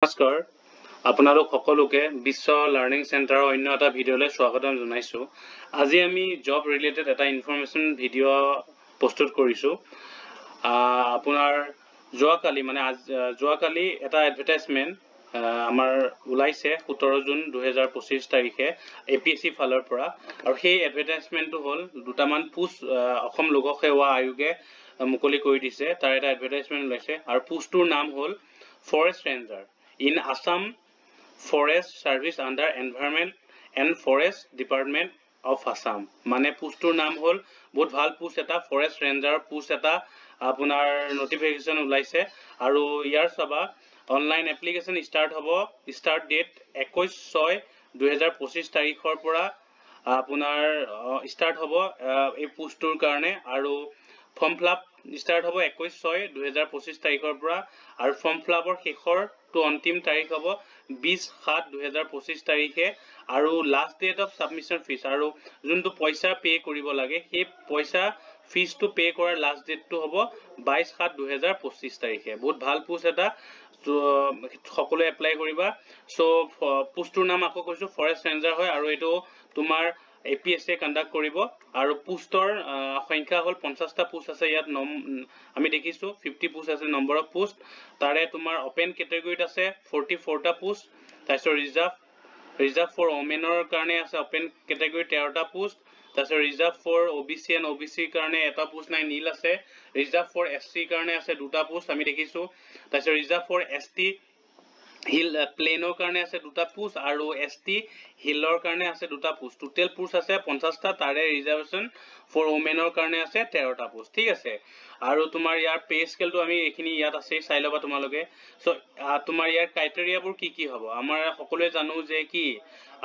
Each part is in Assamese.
নমস্কাৰ আপোনালোক সকলোকে বিশ্ব লাৰ্নিং চেণ্টাৰৰ অন্য এটা ভিডিঅ'লৈ স্বাগতম জনাইছো। আজি আমি জব ৰিলেটেড এটা ইনফৰমেশ্যন ভিডিঅ' প্ৰস্তুত কৰিছো। আপোনাৰ যোৱাকালি এটা এডভাৰটাইজমেন্ট আমাৰ ওলাইছে 17 জুন 2025 তাৰিখে এপিএসসি ফালৰ পৰা, আৰু সেই এডভাৰটাইজমেন্টটো হ'ল দুটামান পোষ্ট অসম লোক সেৱা আয়োগে মুকলি কৰি দিছে। তাৰ এটা এডভাৰটাইজমেন্ট ওলাইছে আৰু পোষ্টটোৰ নাম হ'ল Forest Ranger in Assam Forest Service under Environment and Forest Department of Assam। মানে পোষ্টটোৰ নাম হ'ল বহুত ভাল পোষ্ট এটা, ফৰেষ্ট ৰেঞ্জাৰ পোষ্ট এটা আপোনাৰ নটিফিকেশন ওলাইছে। আৰু ইয়াৰ সবা অনলাইন এপ্লিকেশন স্টাৰ্ট ডেট 21/6/2025 তাৰিখৰ পৰা আপোনাৰ স্টাৰ্ট হ'ব এই পোষ্টটোৰ কাৰণে, আৰু ফৰ্ম ফিলআপ স্টাৰ্ট হ'ব 21/6/2025 তাৰিখৰ পৰা, আৰু ফৰ্ম ফিলআপৰ শেষৰটো অন্তিম তাৰিখ হ'ব 20/7/2025 তাৰিখে, আৰু last date of submission fees আৰু যোনটো পইচা পে কৰিব লাগে সেই পইচা ফিজটো পে কৰাৰ লাষ্ট ডেটটো হ'ব 22/7/2025 তাৰিখে। বহুত ভাল পোষ্ট এটা, সকলোৱে এপ্লাই কৰিবা। সো পোষ্টটোৰ নাম আকৌ কৈছো ফৰেষ্ট ৰেঞ্জাৰ হয়, আৰু এইটো তোমাৰ এপিএসসি কন্ডাক্ট কৰিব, আৰু পোষ্টৰ সংখ্যা হ'ল 50টা পোষ্ট আছে। ইয়াত আমি দেখিছো 50 পোষ্ট আছে নম্বৰ অফ পোষ্ট। তাৰে তোমাৰ ওপেন ক্যাটাগৰীত আছে 44টা পোষ্ট, তাৰপিছত ৰিজাৰ্ভ ফৰ ওমেনৰ কাৰণে আছে ওপেন ক্যাটাগৰী 13টা পোষ্ট, তাৰপিছত ৰিজাৰ্ভ ফৰ ওবিসি এণ্ড ওবিসিৰ কাৰণে এটা পোষ্ট নাই নীল আছে, ৰিজাৰ্ভ ফৰ এসসি কাৰণে আছে দুটা পোষ্ট আমি দেখিছো, তাৰপিছত ৰিজাৰ্ভ ফৰ এসটি হিল প্লেনৰ কাৰণে আছে দুটা পোষ্ট, আৰু এসটি হিলৰ কাৰণে আছে দুটা পোষ্ট। টোটেল পোষ্ট আছে 50টা, তাৰে ৰিজাৰ্ভেশন ফৰ ওমেনৰ কাৰণে আছে 13টা পোষ্ট। ঠিক আছে, আৰু তোমাৰ ইয়াৰ পে স্কেলটো আমি এইখিনি ইয়াত আছে চাই লবা তোমালোকে। সো তোমাৰ ইয়াৰ ক্ৰাইটেৰিয়াবোৰ কি হ'ব, আমাৰ সকলোৱে জানো যে কি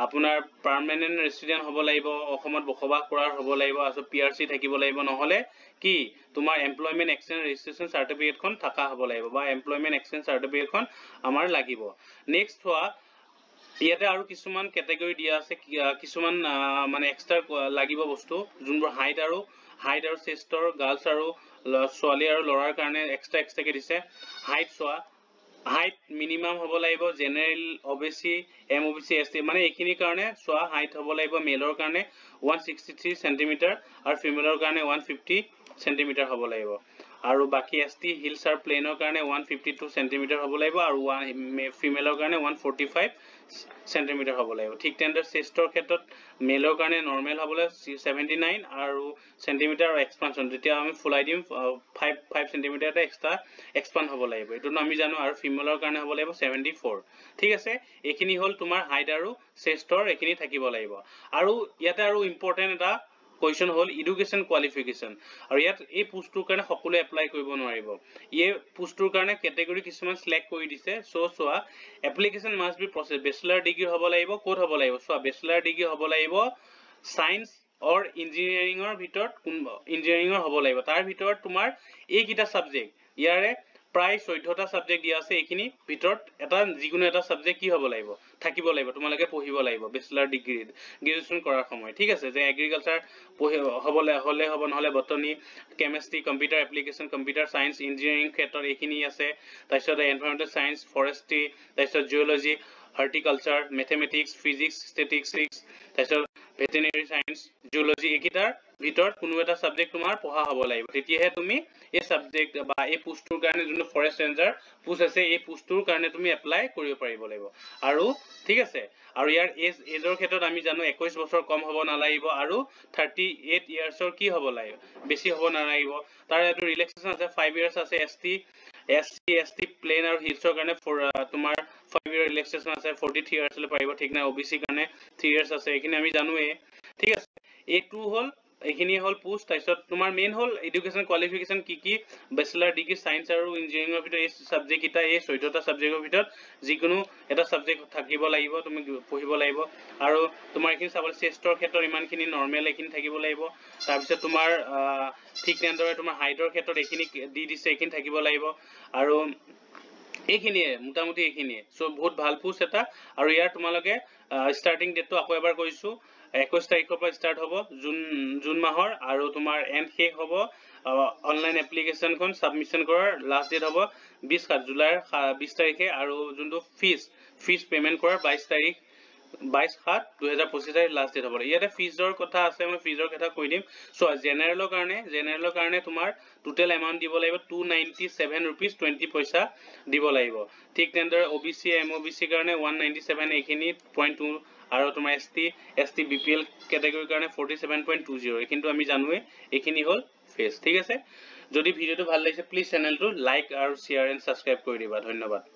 আপোনাৰ পাৰ্মানেন্ট ৰেসিডেন্ট হ'ব লাগিব, অসমত বসবাস কৰাৰ হ'ব লাগিব, আৰু পিআৰসি থাকিব লাগিব, নহলে কি তোমাৰ এমপ্লয়মেন্ট এক্সচেঞ্জ ৰেজিষ্ট্ৰেচন সাৰ্টিফিকেটখন থাকা হ'ব লাগিব, বা এমপ্লয়মেন্ট এক্সচেঞ্জ সাৰ্টিফিকেটখন আমাৰ লাগিব। নেক্সট হোৱা ইয়াতে আৰু কিছুমান ক্যাটাগৰী দিয়া আছে, কিছুমান মানে এক্সট্ৰা লাগিব বস্তু, যোনবোৰ হাইট আৰু চেষ্টৰ গাৰ্লছ আৰু ছোৱালী আৰু ল'ৰাৰ কাৰণে এক্সট্ৰাকে দিছে। হাইট চোৱা, হাইট মিনিমাম হ'ব লাগিব, জেনাৰেল ওবিসি এমওবিসি এসটি মানে এইখিনিৰ কাৰণে চোৱা হাইট হ'ব লাগিব, মেলৰ কাৰণে 163 সেন্টিমিটাৰ আৰু ফিমেলৰ কাৰণে 150 সেন্টিমিটাৰ হ'ব লাগিব, আৰু বাকি এসটি হিলছ আৰু প্লেনৰ কাৰণে 152 সেন্টিমিটাৰ হ'ব লাগিব, আৰু ফিমেলৰ কাৰণে 145 সেন্টিমিটাৰ হ'ব লাগিব। ঠিক তেনেদৰে চেষ্টৰ ক্ষেত্ৰত মেলৰ কাৰণে নৰ্মেল হ'ব লাগিব 79 আৰু সেন্টিমিটাৰ, আৰু এক্সপানশন যেতিয়া আমি ফুলাই দিম 5 সেন্টিমিটাৰ এটা এক্সট্ৰা এক্সপান্ড হ'ব লাগিব, এইটো আমি জানো, আৰু ফিমেলৰ কাৰণে হ'ব লাগিব 74। ঠিক আছে, এইখিনি হ'ল তোমাৰ হাইট আৰু চেষ্টৰ এইখিনি থাকিব লাগিব। আৰু ইয়াতে আৰু ইম্পৰ্টেন্ট এটা কোৱেশ্চন হ'ল এডুকেশন কোৱালিফিকেশন, আৰু ইয়াত এই পোষ্টটোৰ কাৰণে সকলোৱে এপ্লাই কৰিব নোৱাৰিব। এই পোষ্টটোৰ কাৰণে ক্যাটাগৰী কিছুমান সিলেক্ট কৰি দিছে। চোৱা application must B process, bachelor degree হ'ব লাগিব, ক'ত হ'ব লাগিব চোৱা বেচেলাৰ ডিগ্ৰী হ'ব লাগিব সায়েন্স অৰ ইঞ্জিনিয়াৰিঙৰ ভিতৰত, ইঞ্জিনিয়াৰিঙৰ হ'ব লাগিব, তাৰ ভিতৰত তোমাৰ এইকেইটা সাবজেক্ট, ইয়াৰে প্ৰায় 14টা সাবজেক্ট দিয়া আছে, এইখিনি ভিতৰত এটা যিকোনো এটা সাবজেক্ট কি হ'ব লাগিব থাকিব লাগিব, তোমালোকে পঢ়িব লাগিব বেচেলাৰ ডিগ্ৰী গ্ৰেজুৱেচন কৰাৰ সময়। ঠিক আছে, যে এগ্ৰিকালচাৰ হ'লে হ'ব, নহলে botany, chemistry, computer application, computer science, engineering ক্ষেত্ৰত এইখিনি আছে, তাৰপিছত এনভাইৰনমেন্টেল সায়েন্স, ফৰেষ্ট্ৰি, তাৰপিছত geology, horticulture, mathematics, physics, statistics, তাৰপিছত ভেটেনেৰি সায়েন্স, জিঅলজি, এইকেইটাৰ ভিতৰত কোনো এটা সাবজেক্ট তোমাৰ পঢ়া হ'ব লাগিব, তেতিয়াহে তুমি এই সাবজেক্ট বা এই পোষ্টটোৰ কাৰণে যোনটো ফৰেষ্ট ৰেঞ্জাৰ পোষ্ট আছে এই পোষ্টটোৰ কাৰণে তুমি এপ্লাই কৰিব পাৰিব লাগিব। আৰু ঠিক আছে, আৰু ইয়াৰ এজৰ ক্ষেত্ৰত আমি জানো 21 বছৰ কম হ'ব নালাগিব, আৰু 38 ইয়াৰ্ছৰ কি হ'ব লাগিব বেছি হ'ব নালাগিব। তাৰ এটা ৰিলেক্সেশন আছে 5 ইয়াৰ্ছ আছে, এসটি প্লেন আৰু হিলছৰ কাৰণে তোমাৰ 5 ইয়াৰ ৰিলেক্সেশন আছে, 43 ইয়াৰ্ছলৈ পাৰিব, ঠিক নাই। ওবিসি কাৰণে 3 ইয়াৰ্ছ আছে, এইখিনি আমি জানোৱে। ঠিক আছে, এইটো হ'ল এইখিনি হ'ল পোষ্ট। তাৰপিছত তোমাৰ মেইন হ'ল এডুকেশন কোৱালিফিকেশন কি বেচেলাৰ ডিগ্ৰী সায়েন্স আৰু ইঞ্জিনিয়াৰিঙৰ ভিতৰত এই সাবজেক্ট কেইটা, এই 14টা সাবজেক্টৰ ভিতৰত যিকোনো এটা সাবজেক্ট থাকিব লাগিব, তুমি পঢ়িব লাগিব। আৰু তোমাৰ এইখিনি চাবলৈ চেষ্টৰ ক্ষেত্ৰত ইমানখিনি নৰ্মেল এইখিনি থাকিব লাগিব, তাৰপিছত তোমাৰ ঠিক তেনেদৰে তোমাৰ হাইটৰ ক্ষেত্ৰত এইখিনি দি দিছে, এইখিনি থাকিব লাগিব, আৰু এইখিনিয়ে মোটামুটি এইখিনিয়ে। সো বহুত ভাল পোষ্ট এটা, আৰু ইয়াৰ তোমালোকে ষ্টাৰ্টিং ডেটটো আকৌ এবাৰ কৈছো 21 তাৰিখৰ পৰা ষ্টাৰ্ট হ'ব জুন মাহৰ, আৰু তোমাৰ এণ্ড শেষ হ'ব অনলাইন এপ্লিকেশনখন সাবমিশন কৰাৰ লাষ্ট ডেট হ'ব 20 জুলাইৰ 20 তাৰিখে আৰু যোনটো ফিজ পেমেন্ট কৰাৰ 22 তাৰিখ 22/7/2025 লাষ্ট ডেট হ'ব ইয়াতে ফিজৰ কথা আছে মই ফিজৰ কথা কৈ দিম সো জেনাৰেলৰ কাৰণে তোমাৰ টোটাল এমাউন্ট দিব লাগিব 297 rupees 20 পইচা দিব লাগিব ঠিক তেনেদৰে ওবিসি এমওবিসি কাৰণে 197 এইখিনি 0.2 আৰু তোমাৰ এসটি বিপিএল ক্যাটাগৰীৰ কাৰণে 47.20 কিন্তু আমি জানোৱে এইখিনি হল ফেজ ঠিক আছে যদি ভিডিওটো ভাল লাগিছে প্লিজ চেনেলটো লাইক আৰু শেয়াৰ এন্ড সাবস্ক্ৰাইব কৰি দিবা ধন্যবাদ